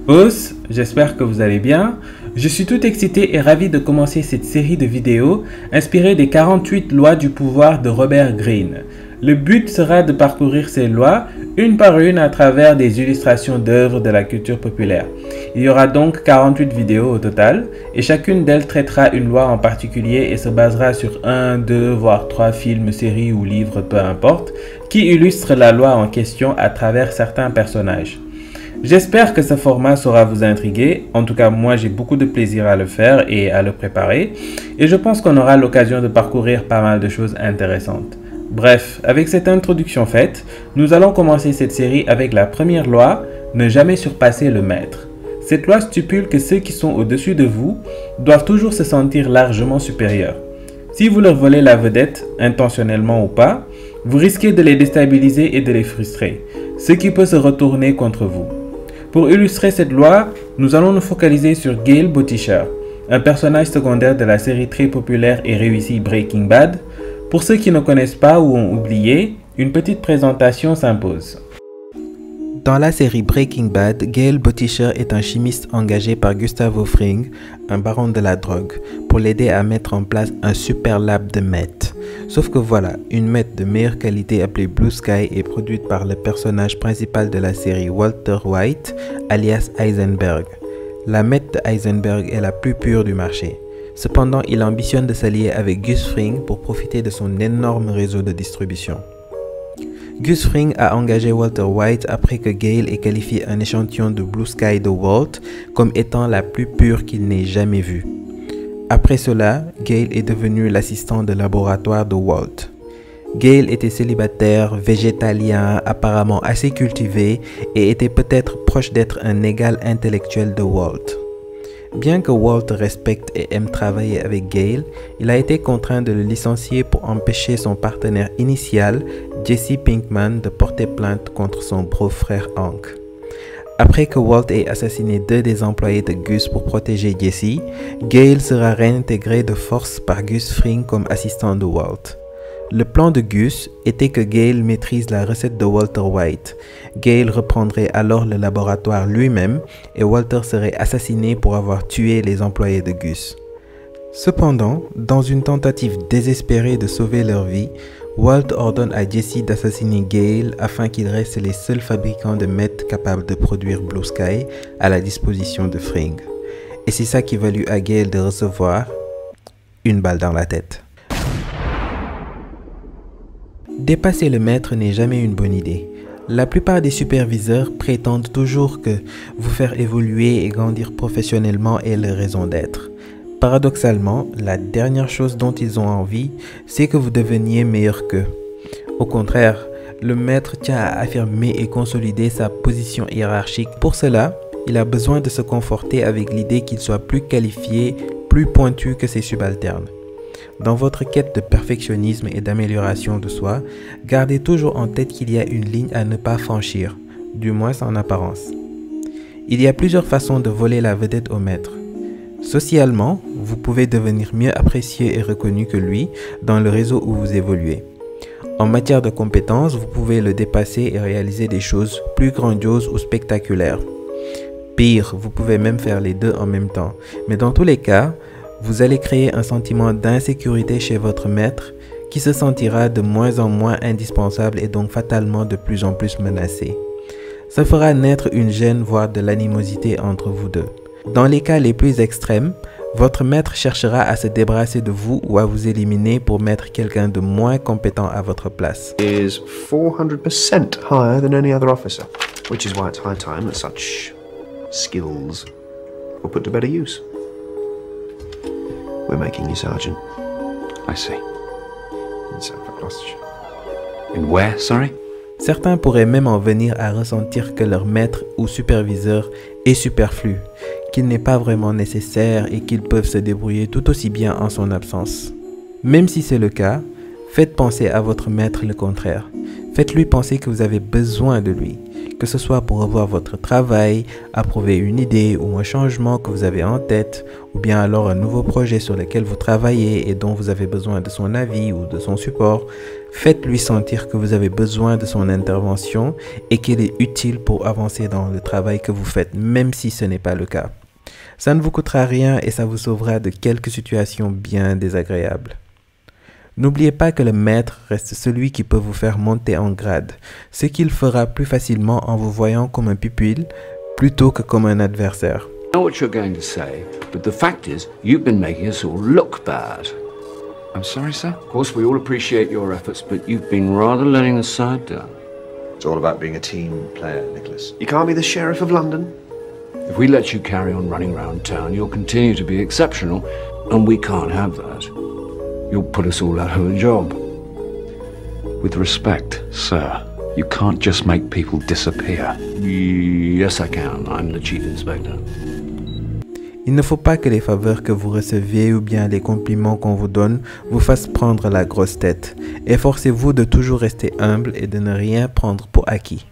Os, j'espère que vous allez bien. Je suis tout excité et ravi de commencer cette série de vidéos inspirée des 48 lois du pouvoir de Robert Greene. Le but sera de parcourir ces lois une par une à travers des illustrations d'œuvres de la culture populaire. Il y aura donc 48 vidéos au total et chacune d'elles traitera une loi en particulier et se basera sur 1, 2, voire 3 films, séries ou livres, peu importe, qui illustrent la loi en question à travers certains personnages. J'espère que ce format saura vous intriguer, en tout cas moi j'ai beaucoup de plaisir à le faire et à le préparer, et je pense qu'on aura l'occasion de parcourir pas mal de choses intéressantes. Bref, avec cette introduction faite, nous allons commencer cette série avec la première loi, ne jamais surpasser le maître. Cette loi stipule que ceux qui sont au-dessus de vous doivent toujours se sentir largement supérieurs. Si vous leur volez la vedette, intentionnellement ou pas, vous risquez de les déstabiliser et de les frustrer, ce qui peut se retourner contre vous. Pour illustrer cette loi, nous allons nous focaliser sur Gale Botticher, un personnage secondaire de la série très populaire et réussie Breaking Bad. Pour ceux qui ne connaissent pas ou ont oublié, une petite présentation s'impose. Dans la série Breaking Bad, Gale Botticher est un chimiste engagé par Gustavo Fring, un baron de la drogue, pour l'aider à mettre en place un super lab de meth. Sauf que voilà, une meth de meilleure qualité appelée Blue Sky est produite par le personnage principal de la série Walter White, alias Heisenberg. La meth de Heisenberg est la plus pure du marché. Cependant, il ambitionne de s'allier avec Gus Fring pour profiter de son énorme réseau de distribution. Gus Fring a engagé Walter White après que Gale ait qualifié un échantillon de Blue Sky de Walt comme étant la plus pure qu'il n'ait jamais vue. Après cela, Gale est devenu l'assistant de laboratoire de Walt. Gale était célibataire, végétalien, apparemment assez cultivé et était peut-être proche d'être un égal intellectuel de Walt. Bien que Walt respecte et aime travailler avec Gale, il a été contraint de le licencier pour empêcher son partenaire initial, Jesse Pinkman, de porter plainte contre son beau-frère Hank. Après que Walt ait assassiné 2 des employés de Gus pour protéger Jesse, Gale sera réintégré de force par Gus Fring comme assistant de Walt. Le plan de Gus était que Gale maîtrise la recette de Walter White. Gale reprendrait alors le laboratoire lui-même et Walter serait assassiné pour avoir tué les employés de Gus. Cependant, dans une tentative désespérée de sauver leur vie, Walt ordonne à Jesse d'assassiner Gale afin qu'ils restent les seuls fabricants de meth capables de produire Blue Sky à la disposition de Fring. Et c'est ça qui valut à Gale de recevoir une balle dans la tête. Dépasser le maître n'est jamais une bonne idée. La plupart des superviseurs prétendent toujours que vous faire évoluer et grandir professionnellement est leur raison d'être. Paradoxalement, la dernière chose dont ils ont envie, c'est que vous deveniez meilleur qu'eux. Au contraire, le maître tient à affirmer et consolider sa position hiérarchique. Pour cela, il a besoin de se conforter avec l'idée qu'il soit plus qualifié, plus pointu que ses subalternes. Dans votre quête de perfectionnisme et d'amélioration de soi, gardez toujours en tête qu'il y a une ligne à ne pas franchir, du moins en apparence. Il y a plusieurs façons de voler la vedette au maître. Socialement, vous pouvez devenir mieux apprécié et reconnu que lui dans le réseau où vous évoluez. En matière de compétences, vous pouvez le dépasser et réaliser des choses plus grandioses ou spectaculaires. Pire, vous pouvez même faire les deux en même temps. Mais dans tous les cas, vous allez créer un sentiment d'insécurité chez votre maître qui se sentira de moins en moins indispensable et donc fatalement de plus en plus menacé. Ça fera naître une gêne voire de l'animosité entre vous deux. Dans les cas les plus extrêmes, votre maître cherchera à se débarrasser de vous ou à vous éliminer pour mettre quelqu'un de moins compétent à votre place. Is 400% higher than any other officer, which is why it's high time that such skills were put to better use. We're making you sergeant. I see. In Sanford, Gloucestershire. In where, sorry? Certains pourraient même en venir à ressentir que leur maître ou superviseur est superflu, qu'il n'est pas vraiment nécessaire et qu'ils peuvent se débrouiller tout aussi bien en son absence. Même si c'est le cas, faites penser à votre maître le contraire. Faites-lui penser que vous avez besoin de lui, que ce soit pour revoir votre travail, approuver une idée ou un changement que vous avez en tête, ou bien alors un nouveau projet sur lequel vous travaillez et dont vous avez besoin de son avis ou de son support. Faites-lui sentir que vous avez besoin de son intervention et qu'elle est utile pour avancer dans le travail que vous faites, même si ce n'est pas le cas. Ça ne vous coûtera rien et ça vous sauvera de quelques situations bien désagréables. N'oubliez pas que le maître reste celui qui peut vous faire monter en grade, ce qu'il fera plus facilement en vous voyant comme un pupille plutôt que comme un adversaire. I know what you're going to say, but the fact is, you've been making us all look bad. I'm sorry, sir? Of course, we all appreciate your efforts, but you've been rather letting the side down. It's all about being a team player, Nicholas. You can't be the Sheriff of London. If we let you carry on running around town, you'll continue to be exceptional, and we can't have that. You'll put us all out of a job. With respect, sir, you can't just make people disappear. Yes, I can. I'm the chief inspector. Il ne faut pas que les faveurs que vous recevez ou bien les compliments qu'on vous donne vous fassent prendre la grosse tête. Efforcez-vous de toujours rester humble et de ne rien prendre pour acquis.